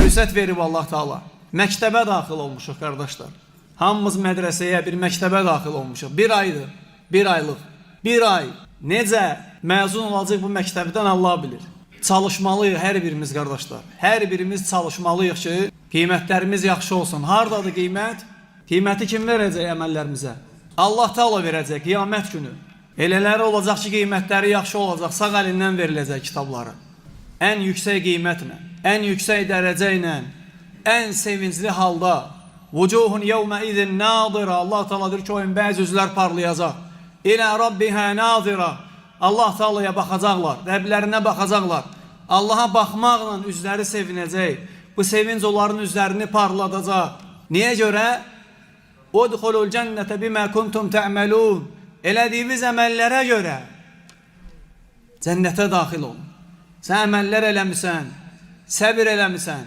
fürsət verib Allah Taala. Məktəbə daxil olmuşuq qardaşlar. Hamımız mədrəsəyə, bir məktəbə daxil olmuşuq. Bir aydır, bir aylıq. Bir ay necə məzun olacaq bu məktəbdən Allah bilir. Çalışmalıyıq hər birimiz qardaşlar. Hər birimiz çalışmalıyıq ki, qiymətlərimiz yaxşı olsun. Hardadır qiymət? Qiyməti kim verəcək əməllərimizə? Allah Taala verəcək qiyamət günü. Elələri olacaq ki, qiymətləri yaxşı olacaq, sağ əlindən veriləcək kitabları. Ən yüksək qiymətlə, ən yüksək dərəcə ilə, ən sevincli halda. Vucuhun yevmə izin nazira. Allah Taala deyir ki, o gün bəzi üzlər parlayacaq. İlə Rabbihə nazira. Allah Taala'ya baxacaqlar, Rəblərinə baxacaqlar. Allaha baxmaqla üzləri sevinəcək. Bu sevinç onların üzlərini parladacaq. Niyə görə? Udxulul cənnətə bimə kuntum tə'məlun. Elədiyiniz əməllərə görə cənnətə daxil olun. Sən əməllər eləmisən, səbir eləmisən.